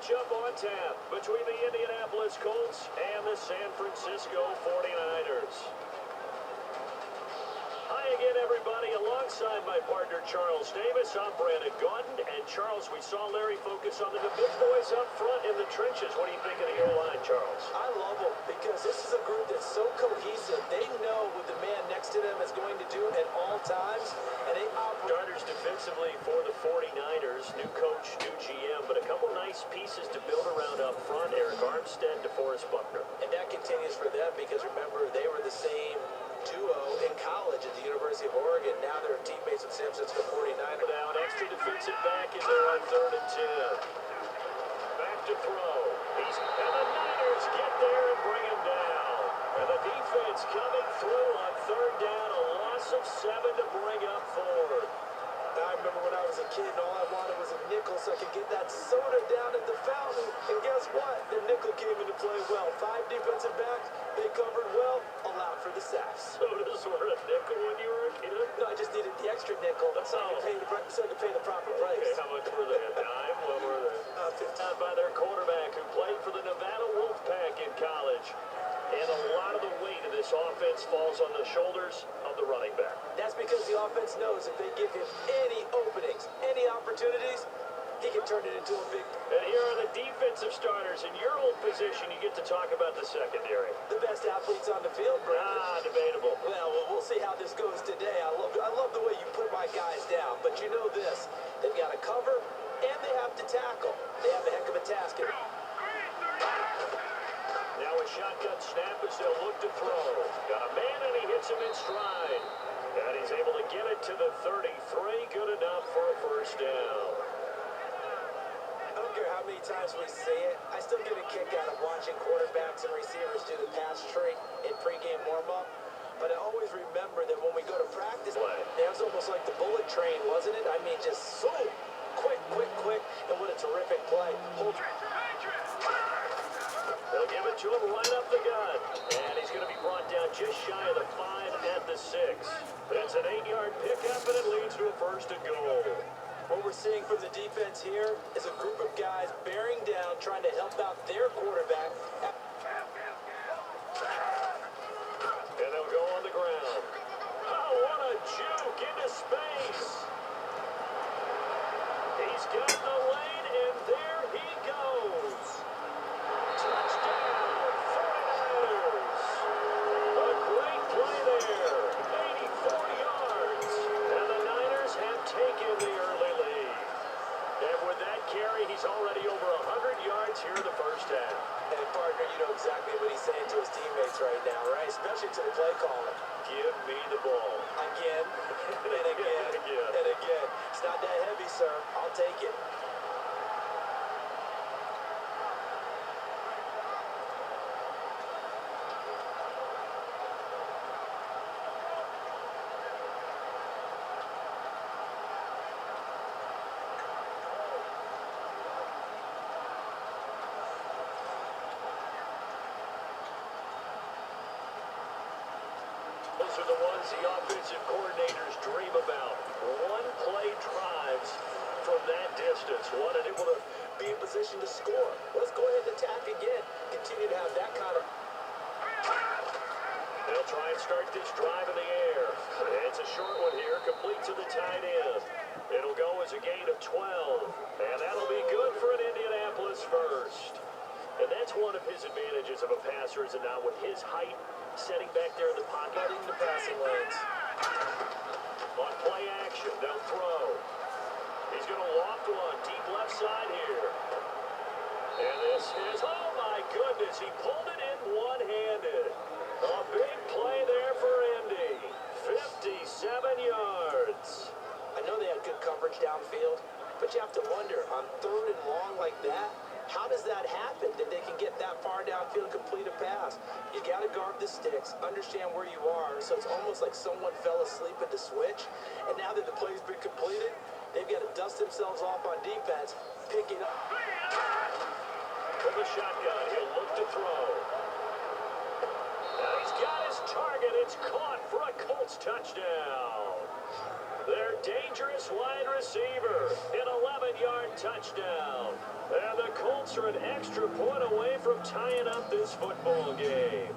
matchup on tap between the Indianapolis Colts and the San Francisco 49ers. Hi again, everybody. Alongside my partner, Charles Davis, I'm Brandon Gaudin. And, Charles, we saw Larry focus on the big boys up front in the trenches. What do you think of the O-line, Charles? I love them because this is a group that's so cohesive. They know what the man next to them is going to do at all times, and they operate. Starters defensively for the 49ers. New coach, new GM, but a couple nice pieces to build around up front. Eric Armstead, DeForest Buckner. And that continues for them because, remember, they were the same duo in college at the University of Oregon. Now they're teammates with San Francisco 49ers. Now an extra defensive back is there on 3rd and 10. Back to throw. And the Niners get there and bring him down. And the defense coming through on 3rd down. A loss of 7 to bring up 4. I remember when I was a kid and all I wanted was a nickel so I could get that soda down at the fountain. And guess what? The nickel came into play well. 5 defensive backs, they covered well, allowed for the sacks. Sodas were a nickel when you were a kid? No, I just needed the extra nickel so I could pay the proper price. Okay, how much were they? A dime? What were they? 15. By their quarterback who played for the Nevada Wolfpack in college. And a lot of the weight of this offense falls on the shoulders of the running back. That's because the offense knows if they give him any openings, any opportunities, he can turn it into a big. And here are the defensive starters. In your old position, you get to talk about the secondary. The best athletes on the field, Brandon. Debatable. Well, we'll see how this goes today. I love the way you put my guys down. But you know this, they've got to cover and they have to tackle. They have a heck of a task. Now a shotgun snap as they'll look to throw. Got a man and he hits him in stride. And he's able to get it to the 33. Good enough for a first down. I don't care how many times we say it, I still get a kick out of watching quarterbacks and receivers do the pass tree in pregame warm-up. But I always remember that when we go to practice, it was almost like the bullet train, wasn't it? I mean, just so quick, and what a terrific play. They'll give it to him right up the gut. And he's going to be brought down just shy of the 5 at the 6. That's an 8-yard pickup, and it leads to a first and goal. What we're seeing from the defense here is a group of guys bearing down, trying to help out their quarterback. And they'll go on the ground. Oh, what a juke into space. He's got the lane, and there he goes. Touchdown, 49ers. A great play there. 84 yards. And the Niners have taken the early lead. And with that carry, he's already over 100 yards here in the first half. And partner, you know exactly what he's saying to his teammates right now, right? Especially to the play caller. Give me the ball. Again, and again, and again. It's not that heavy, sir. I'll take it. Those are the ones the offensive coordinators dream about. One-play drives from that distance. One and able to be in position to score. Let's go ahead and attack again. Continue to have that kind of. They'll try and start this drive in the air. It's a short one here, complete to the tight end. It'll go as a gain of 12. And that'll be good for an Indianapolis first. And that's one of his advantages of a passer, is now with his height, setting back there in the pocket. Cutting the passing lanes. On play action, they'll throw. He's going to loft one, deep left side here. And this is, oh my goodness, he pulled it in one-handed. A big play there for Indy. 57 yards. I know they had good coverage downfield, but you have to wonder, on 3rd and long like that, how does that happen that they can get that far downfield, complete a pass? You got to guard the sticks, understand where you are, so it's almost like someone fell asleep at the switch, and now that the play's been completed, they've got to dust themselves off on defense, pick it up. From the shotgun, he'll look to throw. Now he's got his target. It's caught for a Colts touchdown. Their dangerous wide receiver, an 11-yard touchdown. And the Colts are an extra point away from tying up this football game.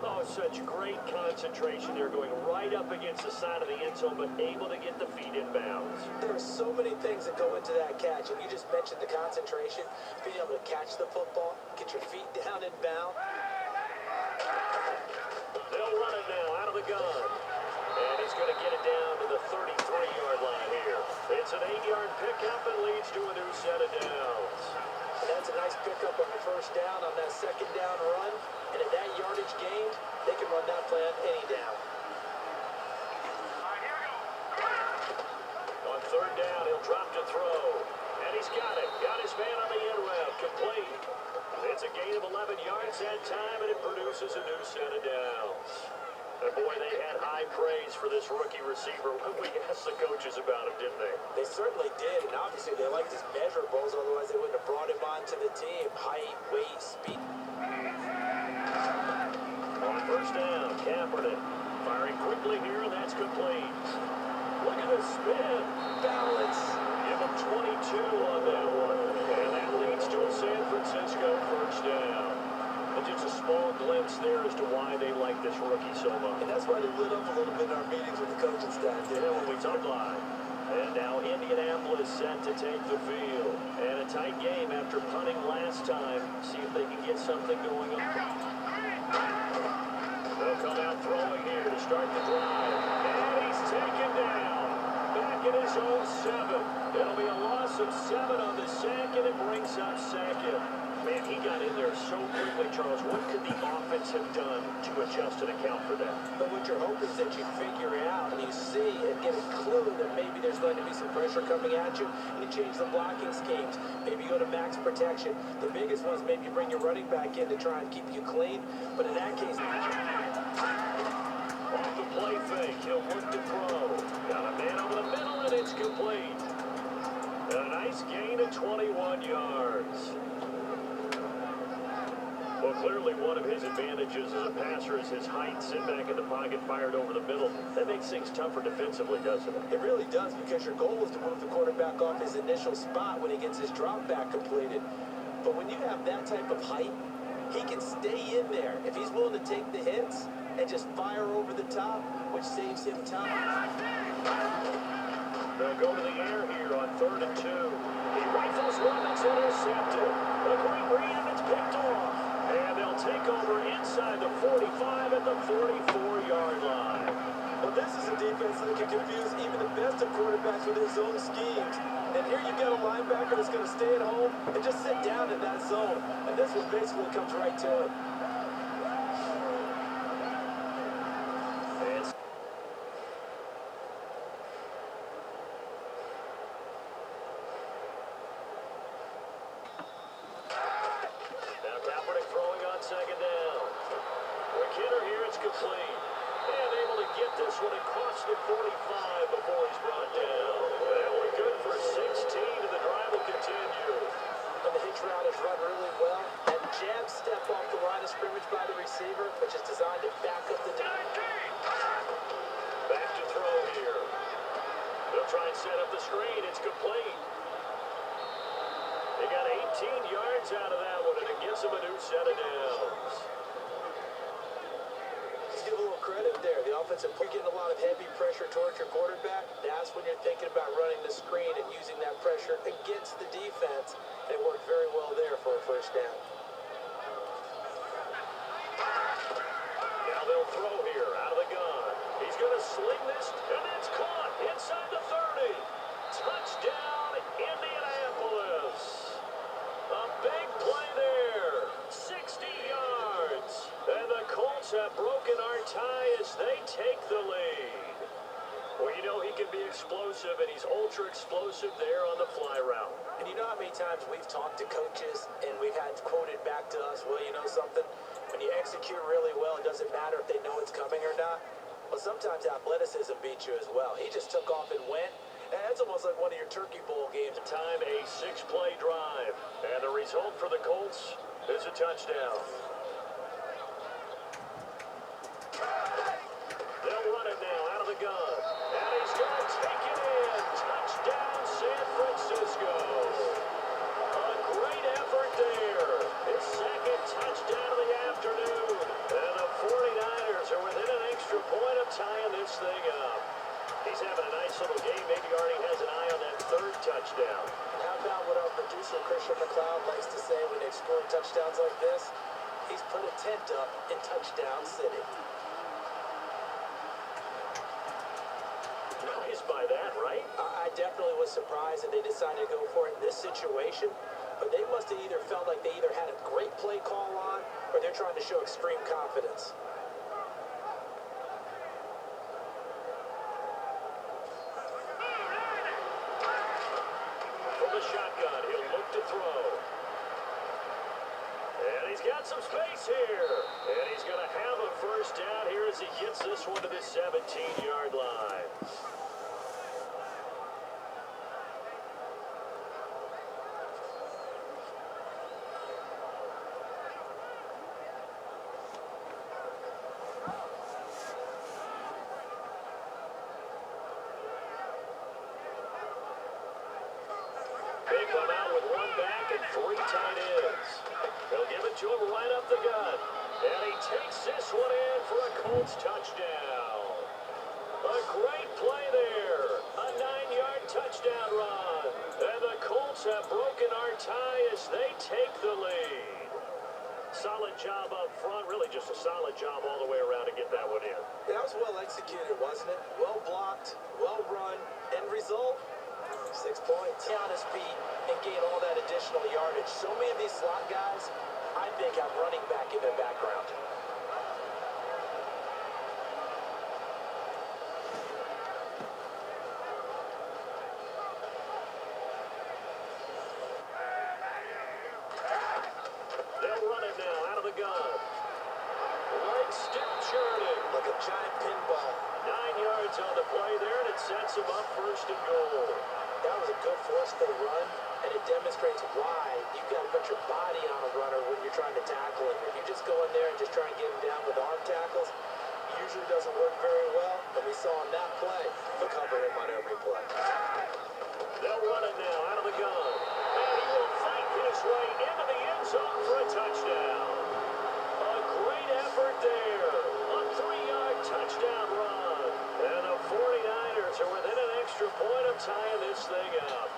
Oh, such great concentration. They're going right up against the side of the end zone, but able to get the feet in bounds. There are so many things that go into that catch, and you just mentioned the concentration, being able to catch the football, get your feet down in bounds. They'll run it now out of the gun. And he's going to get it down to the 33-yard line here. It's an 8-yard pickup and leads to a new set of downs. And that's a nice pickup on the first down on that second down run. And at that yardage gain, they can run that play on any down. On third down, he'll drop to throw. And he's got it. Got his man on the end route. Complete. It's a gain of 11 yards that time, and it produces a new set of downs. And boy, they had high praise for this rookie receiver when we asked the coaches about him, didn't they? They certainly did, and obviously they liked his measurables, otherwise they wouldn't have brought him onto the team. Height, weight, speed. On first down, Kaepernick firing quickly here, and that's complete. Look at the spin. Balance. Give him 22 on that one. And that leads to a San Francisco first down. And just a small glimpse there as to why they like this rookie so much. And that's why they lit up a little bit in our meetings with the coaching staff, didn't Yeah, when we talk live. And now Indianapolis set to take the field. And a tight game after punting last time. See if they can get something going on. They'll come out throwing here to start the drive. And he's taken down. Back in his own 7. It'll be a loss of 7 on the sack, and it brings up second. Man, he got in there so quickly, Charles. What could the offense have done to adjust and account for that? But what you're hoping is that you figure out and you see and get a clue that maybe there's going to be some pressure coming at you, and you change the blocking schemes. Maybe you go to max protection. The biggest one is maybe you bring your running back in to try and keep you clean. But in that case... Off the play fake, he'll look to throw. Got a man over the middle, and it's complete. And a nice gain of 21 yards. Well, clearly one of his advantages as a passer is his height. Sit back in the pocket, fired over the middle. That makes things tougher defensively, doesn't it? It really does, because your goal is to move the quarterback off his initial spot when he gets his drop back completed. But when you have that type of height, he can stay in there. If he's willing to take the hits and just fire over the top, which saves him time. They'll go to the air here on 3rd and 2. He rifles one that's intercepted. A great read, and it's picked off. And they'll take over inside the 45 at the 44-yard line. Well, this is a defense that can confuse even the best of quarterbacks with his own schemes. And here you've got a linebacker that's going to stay at home and just sit down in that zone. And this one basically comes right to him. Second down. Quick hitter here, it's complete. And able to get this one. It cost him 45 before he's brought down. And we're good for 16, and the drive will continue. And the hitch route is run really well. And jab step off the line of scrimmage by the receiver, which is designed to back up the... Back to throw here. They'll try and set up the screen. It's complete. They got 18 yards out of that one, and it gives them a new set of downs. Let's give a little credit there. The offensive, you're getting a lot of heavy pressure towards your quarterback. That's when you're thinking about running the screen and using that pressure against the defense. It worked very well there for a first down. Now they'll throw here out of the gun. He's going to sling this, and it's caught inside the 30. Touchdown, Indianapolis. A big play there. 60 yards. And the Colts have broken our tie as they take the lead. Well, you know he can be explosive, and he's ultra-explosive there on the fly route. And you know how many times we've talked to coaches, and we've had quoted back to us, well, you know something? When you execute really well, it doesn't matter if they know it's coming or not. Well, sometimes athleticism beats you as well. He just took off and went. And that's almost like one of your Turkey Bowl games. Time a 6-play drive. And the result for the Colts is a touchdown. They'll run it now out of the gun. And he's going to take of tying this thing up. He's having a nice little game. Maybe already has an eye on that third touchdown. And how about what our producer, Christian McLeod, likes to say when they score touchdowns like this? He's put a tent up in Touchdown City. Nice by that, right? I definitely was surprised that they decided to go for it in this situation, but they must have either felt like they either had a great play call on or they're trying to show extreme confidence. From the shotgun, he'll look to throw. And he's got some space here. And he's going to have a first down here as he gets this one to the 17-yard line. They come out with one back and three tight ends. They'll give it to him right up the gut. And he takes this one in for a Colts touchdown. A great play there. A 9-yard touchdown run. And the Colts have broken our tie as they take the lead. Solid job up front. Really just a solid job all the way around to get that one in. That was well executed, wasn't it? Well blocked, well run. End result? 6 points. On his feet and gain all that additional yardage. So many of these slot guys, I think, have running back in their background. They'll run it now out of the gun. Right still churning. Like a giant pinball. 9 yards on the play there, and it sets him up first and goal. That was a good forceful run, and it demonstrates why you've got to put your body on a runner when you're trying to tackle him. If you just go in there and just try and get him down with arm tackles, it usually doesn't work very well. And we saw on that play, they'll cover him on every play. They'll run it now out of the gun. And he will fight his way into the end zone for a touchdown. A great effort there. A 3-yard touchdown run. And the 49ers are within an extra point of tying this thing up.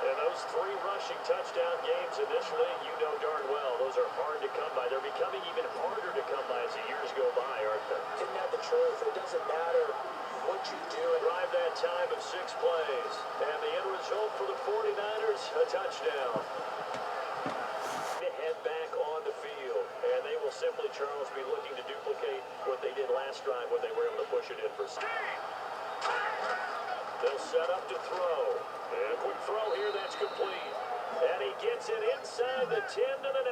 And those 3 rushing touchdown games in this league, you know darn well, those are hard to come by. They're becoming even harder to come by as the years go by, aren't they? Isn't that the truth? It doesn't matter what you do. Drive that time of 6 plays. And the end result for the 49ers, a touchdown. Head back on the field. And they will simply, Charles, be looking to duplicate what they did last drive when they were able to push it in for They'll set up to throw. And a quick throw here, that's complete. And he gets it inside the 10 to the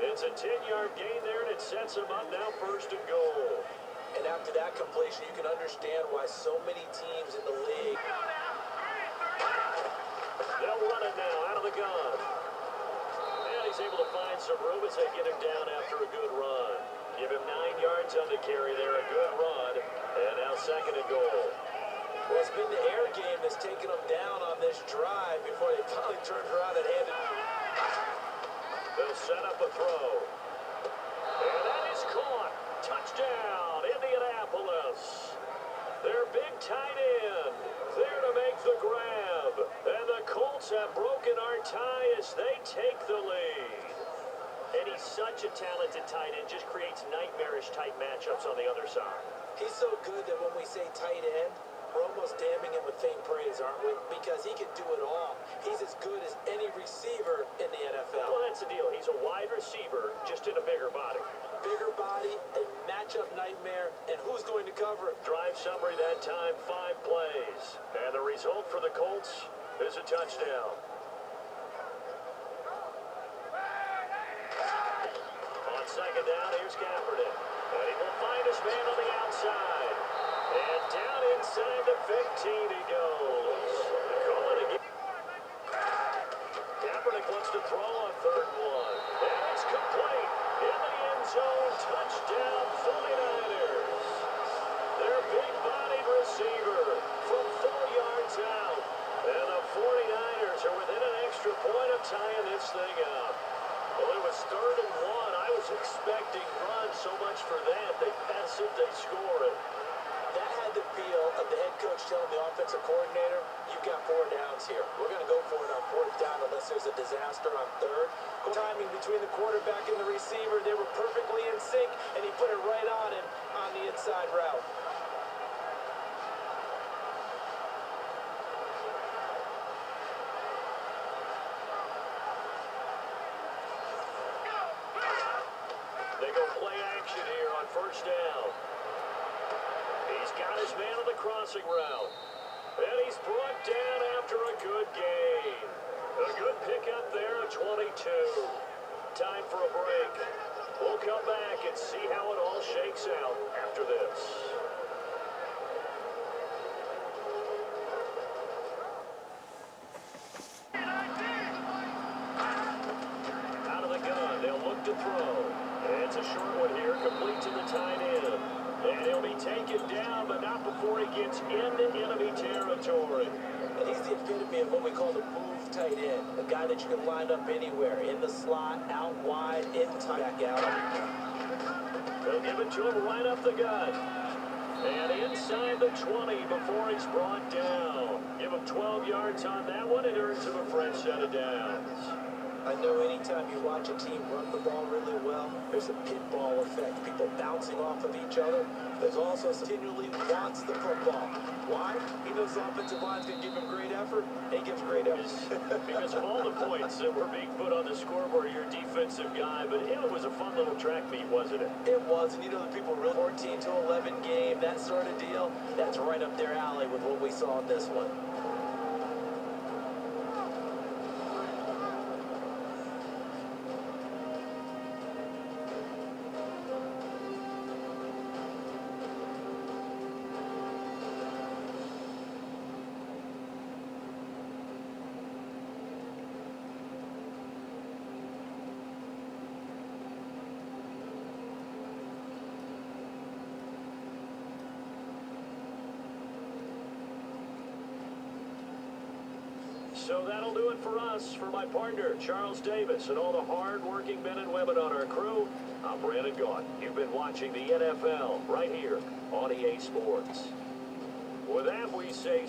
9. It's a 10-yard gain there, and it sets him up now first and goal. And after that completion, you can understand why so many teams in the league. They'll run it now out of the gun. And he's able to find some room as they get him down after a good run. Give him 9 yards on the carry there, a good run. And now second and goal. Well, it's been the air game that's taken them down on this drive before they finally turned around and handed. They'll set up a throw. And that is caught. Touchdown, Indianapolis. Their big tight end there to make the grab. And the Colts have broken our tie as they take the lead. And he's such a talented tight end, just creates nightmarish type matchups on the other side. He's so good that when we say tight end, we're almost damning him with faint praise, aren't we? Because he can do it all. He's as good as any receiver in the NFL. Well, that's the deal. He's a wide receiver, just in a bigger body. Bigger body, a matchup nightmare, and who's going to cover it? Drive summary that time, 5 plays. And the result for the Colts is a touchdown. On second down, here's Kaepernick. And he will find his man on the outside. And down inside the 15 he goes. Call it again. Kaepernick wants to throw on 3rd and 1. And it's complete. In the end zone, touchdown 49ers. Their big-bodied receiver from 4 yards out. And the 49ers are within an extra point of tying this thing up. Well, it was 3rd and 1. I was expecting runs so much for that. they pass it, they score it. That had the feel of the head coach telling the offensive coordinator, you've got 4 downs here. We're going to go for it on 4th down unless there's a disaster on 3rd. Timing between the quarterback and the receiver, they were perfectly in sync, and he put it right on him on the inside route. They go play action here on 1st down. He's got his man on the crossing route. And he's brought down after a good gain. A good pickup there at 22. Time for a break. We'll come back and see how it all shakes out after this. Out of the gun, they'll look to throw. It's a short one here, complete to the tight end. And he'll be taken down, but not before he gets into enemy territory. And he's the epitome of what we call the move tight end. A guy that you can line up anywhere. In the slot, out wide, in tight, back out. They'll give it to him right up the gut. And inside the 20 before he's brought down. Give him 12 yards on that one. It earns him a fresh set of downs. I know anytime you watch a team run the ball really well, there's a pinball effect, people bouncing off of each other. There's also continually wants the football. Why? He knows the offensive line's going to give him great effort, and he gives great effort. Because of all the points that were being put on the scoreboard, you're a defensive guy, but it was a fun little track meet, wasn't it? It was, and you know the people really 14 to 11 game, that sort of deal, that's right up their alley with what we saw in this one. So that'll do it for us. For my partner, Charles Davis, and all the hard-working men and women on our crew, I'm Brandon Gaughan. You've been watching the NFL right here on EA Sports. With that, we say